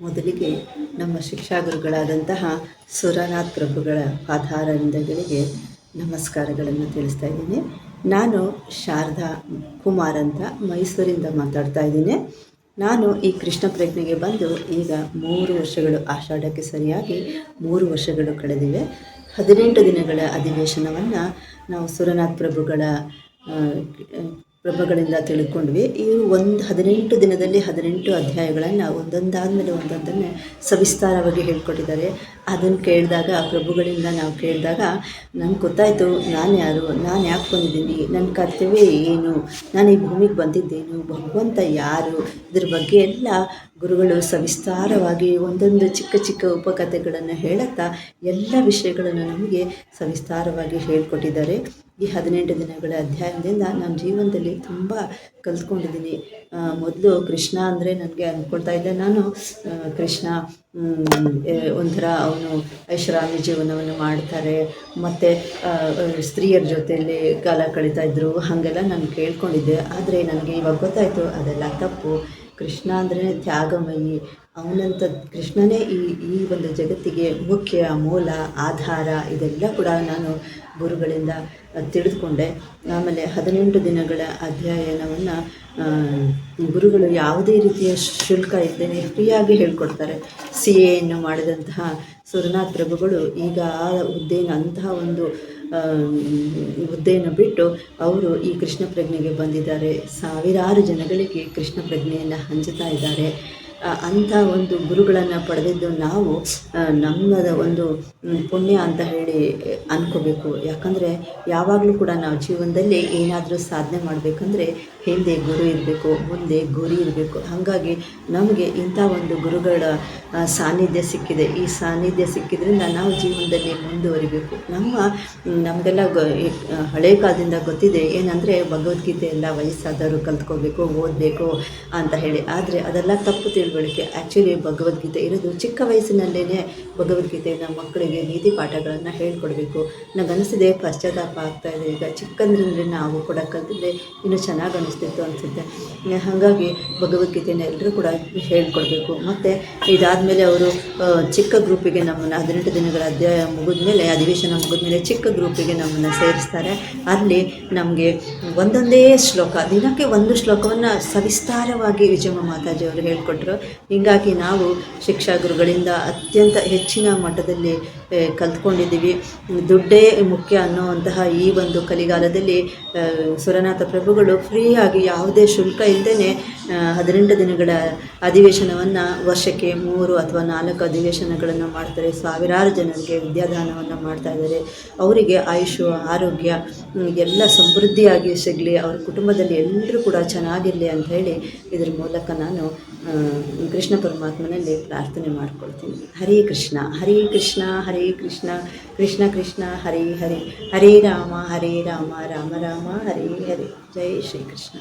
ಮೊದಲಿಗೆ ನಮ್ಮ ಶಿಕ್ಷಾಗುರುಗಳಾದಂತಹ ಸುರನಾಥ್ ಪ್ರಭುಗಳ ಪಾದಾರವಿಂದಗಳಿಗೆ ನಮಸ್ಕಾರಗಳನ್ನು ತಿಳಿಸ್ತಾ ಇದ್ದೀನಿ. ನಾನು ಶಾರದಾ ಕುಮಾರ್ ಅಂತ ಮೈಸೂರಿಂದ ಮಾತಾಡ್ತಾ ಇದ್ದೀನಿ. ನಾನು ಈ ಕೃಷ್ಣ ಪ್ರಜ್ಞೆಗೆ ಬಂದು ಈಗ 3 ವರ್ಷಗಳು, ಆಷಾಢಕ್ಕೆ ಸರಿಯಾಗಿ 3 ವರ್ಷಗಳು ಕಳೆದಿವೆ. 18 ದಿನಗಳ ಅಧಿವೇಶನವನ್ನು ನಾವು ಸುರನಾಥ್ ಪ್ರಭುಗಳಿಂದ ತಿಳ್ಕೊಂಡ್ವಿ. ಈ 18 ದಿನದಲ್ಲಿ 18 ಅಧ್ಯಾಯಗಳನ್ನು ಒಂದೊಂದಾದಮೇಲೆ ಒಂದೊಂದನ್ನೇ ಸವಿಸ್ತಾರವಾಗಿ ಹೇಳ್ಕೊಟ್ಟಿದ್ದಾರೆ. ಅದನ್ನು ಕೇಳಿದಾಗ, ಪ್ರಭುಗಳಿಂದ ನಾವು ಕೇಳಿದಾಗ ನನಗೆ ಗೊತ್ತಾಯಿತು, ನಾನು ಯಾರು, ನಾನು ಯಾಕೆ ಬಂದಿದ್ದೀನಿ, ನನ್ನ ಕರ್ತವ್ಯ ಏನು, ನಾನು ಈ ಭೂಮಿಗೆ ಬಂದಿದ್ದೇನು, ಭಗವಂತ ಯಾರು, ಇದ್ರ ಬಗ್ಗೆ ಎಲ್ಲ ಗುರುಗಳು ಸವಿಸ್ತಾರವಾಗಿ ಒಂದೊಂದು ಚಿಕ್ಕ ಚಿಕ್ಕ ಉಪಕಥೆಗಳನ್ನು ಹೇಳುತ್ತಾ ಎಲ್ಲ ವಿಷಯಗಳನ್ನು ನಮಗೆ ಸವಿಸ್ತಾರವಾಗಿ ಹೇಳ್ಕೊಟ್ಟಿದ್ದಾರೆ. ಈ 18 ದಿನಗಳ ಅಧ್ಯಾಯದಿಂದ ನನ್ನ ಜೀವನದಲ್ಲಿ ತುಂಬ ಕಲ್ತ್ಕೊಂಡಿದ್ದೀನಿ. ಮೊದಲು ಕೃಷ್ಣ ಅಂದರೆ ನನಗೆ ಅಂದ್ಕೊಳ್ತಾ ಇದ್ದೆ ನಾನು, ಕೃಷ್ಣ ಒಂಥರ ಅವನು ಐಷಾರಾಮಿ ಜೀವನವನ್ನು ಮಾಡ್ತಾರೆ, ಮತ್ತು ಸ್ತ್ರೀಯರ ಜೊತೆಯಲ್ಲಿ ಕಾಲ ಕಳೀತಾ ಇದ್ದರು, ಹಾಗೆಲ್ಲ ನಾನು ಕೇಳ್ಕೊಂಡಿದ್ದೆ. ಆದರೆ ನನಗೆ ಇವಾಗ ಗೊತ್ತಾಯಿತು ಅದೆಲ್ಲ ತಪ್ಪು. ಕೃಷ್ಣ ಅಂದರೆ ತ್ಯಾಗಮಯಿ, ಅವನಂಥ ಕೃಷ್ಣನೇ ಈ ಒಂದು ಜಗತ್ತಿಗೆ ಮುಖ್ಯ, ಮೂಲ, ಆಧಾರ. ಇದೆಲ್ಲ ಕೂಡ ನಾನು ಗುರುಗಳಿಂದ ತಿಳಿದುಕೊಂಡೆ. ಆಮೇಲೆ 18 ದಿನಗಳ ಅಧ್ಯಯನವನ್ನು ಗುರುಗಳು ಯಾವುದೇ ರೀತಿಯ ಶುಲ್ಕ ಇಲ್ಲದೇ ಫ್ರೀಯಾಗಿ ಹೇಳ್ಕೊಡ್ತಾರೆ. CAಯನ್ನು ಮಾಡಿದಂತಹ ಸುರನಾಥ್ ಪ್ರಭುಗಳು ಈಗ ಆ ಹುದ್ದೆಯನ್ನು, ಅಂತಹ ಒಂದು ಹುದ್ದೆಯನ್ನು ಬಿಟ್ಟು ಅವರು ಈ ಕೃಷ್ಣ ಪ್ರಜ್ಞೆಗೆ ಬಂದಿದ್ದಾರೆ. ಸಾವಿರಾರು ಜನಗಳಿಗೆ ಕೃಷ್ಣ ಪ್ರಜ್ಞೆಯನ್ನು ಹಂಚುತ್ತಾ ಇದ್ದಾರೆ. ಅಂಥ ಒಂದು ಗುರುಗಳನ್ನು ಪಡೆದಿದ್ದು ನಾವು ನಮ್ಮದ ಒಂದು ಪುಣ್ಯ ಅಂತ ಹೇಳಿ ಅಂದ್ಕೋಬೇಕು. ಯಾಕಂದರೆ ಯಾವಾಗಲೂ ಕೂಡ ನಾವು ಜೀವನದಲ್ಲಿ ಏನಾದರೂ ಸಾಧನೆ ಮಾಡಬೇಕಂದ್ರೆ ಹಿಂದೆ ಗುರು ಇರಬೇಕು, ಮುಂದೆ ಗುರಿ ಇರಬೇಕು. ಹಾಗಾಗಿ ನಮಗೆ ಇಂಥ ಒಂದು ಗುರುಗಳ ಸಾನ್ನಿಧ್ಯ ಸಿಕ್ಕಿದೆ. ಈ ಸಾನ್ನಿಧ್ಯ ಸಿಕ್ಕಿದ್ರಿಂದ ನಾವು ಜೀವನದಲ್ಲಿ ಮುಂದುವರಿಬೇಕು. ನಮಗೆಲ್ಲ ಹಳೆ ಕಾಲದಿಂದ ಗೊತ್ತಿದೆ ಏನಂದರೆ ಭಗವದ್ಗೀತೆ ಎಲ್ಲ ವಯಸ್ಸಾದವರು ಕಲ್ತ್ಕೋಬೇಕು, ಓದಬೇಕು ಅಂತ ಹೇಳಿ. ಆದರೆ ಅದೆಲ್ಲ ತಪ್ಪು ತಿಳುವಳಿಕೆ. ಆ್ಯಕ್ಚುಲಿ ಭಗವದ್ಗೀತೆ ಇರೋದು ಚಿಕ್ಕ ವಯಸ್ಸಿನಲ್ಲೇ ಭಗವದ್ಗೀತೆಯನ್ನು ಮಕ್ಕಳಿಗೆ ನೀತಿ ಪಾಠಗಳನ್ನು ಹೇಳ್ಕೊಡ್ಬೇಕು. ನನಗನ್ನಿಸಿದೆ, ಪಶ್ಚಾತ್ತಾಪ ಆಗ್ತಾಯಿದೆ. ಈಗ ಚಿಕ್ಕಂದ್ರಿಂದ ನಾವು ಕೂಡ ಕಲ್ತಿದ್ದೆ ಇನ್ನೂ ಚೆನ್ನಾಗಿ ಅನಿಸ್ತಿತ್ತು ಅನಿಸುತ್ತೆ. ಹಾಗಾಗಿ ಭಗವದ್ಗೀತೆಯನ್ನು ಎಲ್ಲರೂ ಕೂಡ ಹೇಳ್ಕೊಡ್ಬೇಕು. ಮತ್ತು ಇದಾದಮೇಲೆ ಅವರು ಚಿಕ್ಕ ಗ್ರೂಪಿಗೆ ನಮ್ಮನ್ನು 18 ದಿನಗಳ ಅಧಿವೇಶನ ಮುಗಿದ್ಮೇಲೆ ಚಿಕ್ಕ ಗ್ರೂಪಿಗೆ ನಮ್ಮನ್ನು ಸೇರಿಸ್ತಾರೆ. ಅಲ್ಲಿ ನಮಗೆ ಒಂದೊಂದೇ ಶ್ಲೋಕ, ದಿನಕ್ಕೆ ಒಂದು ಶ್ಲೋಕವನ್ನು ಸವಿಸ್ತಾರವಾಗಿ ವಿಜಯಮ್ಮ ಮಾತಾಜಿಯವರು ಹೇಳ್ಕೊಟ್ರು. ಹೀಗಾಗಿ ನಾವು ಶಿಕ್ಷಾಗುರುಗಳಿಂದ ಅತ್ಯಂತ ಹೆಚ್ಚಿನ ಮಟ್ಟದಲ್ಲಿ ಕಲ್ತ್ಕೊಂಡಿದ್ದೀವಿ. ದುಡ್ಡೇ ಮುಖ್ಯ ಅನ್ನುವಂತಹ ಈ ಒಂದು ಕಲಿಗಾಲದಲ್ಲಿ ಸುರನಾಥ ಪ್ರಭುಗಳು ಫ್ರೀಯಾಗಿ ಯಾವುದೇ ಶುಲ್ಕ ಇಲ್ಲದೇ 18 ದಿನಗಳ ಅಧಿವೇಶನವನ್ನು ವರ್ಷಕ್ಕೆ 3 ಅಥವಾ 4 ಅಧಿವೇಶನಗಳನ್ನು ಮಾಡ್ತಾರೆ. ಸಾವಿರಾರು ಜನರಿಗೆ ವಿದ್ಯಾದಾನವನ್ನು ಮಾಡ್ತಾ ಇದ್ದಾರೆ. ಅವರಿಗೆ ಆಯುಷು, ಆರೋಗ್ಯ ಎಲ್ಲ ಸಮೃದ್ಧಿಯಾಗಿ ಸಿಗಲಿ, ಅವ್ರ ಕುಟುಂಬದಲ್ಲಿ ಎಲ್ಲರೂ ಕೂಡ ಚೆನ್ನಾಗಿರಲಿ ಅಂತ ಹೇಳಿ ಇದ್ರ ಮೂಲಕ ನಾನು ಕೃಷ್ಣ ಪರಮಾತ್ಮನಲ್ಲಿ ಪ್ರಾರ್ಥನೆ ಮಾಡ್ಕೊಳ್ತೀನಿ. ಹರೇ ಕೃಷ್ಣ, ಹರೇ ಕೃಷ್ಣ, ಹರೇ ಕೃಷ್ಣ, ಕೃಷ್ಣ ಕೃಷ್ಣ ಹರೇ ಹರೇ, ಹರೇ ರಾಮ, ರಾಮ ರಾಮ, ಹರೇ ಹರೇ. ಜೈ ಶ್ರೀ ಕೃಷ್ಣ.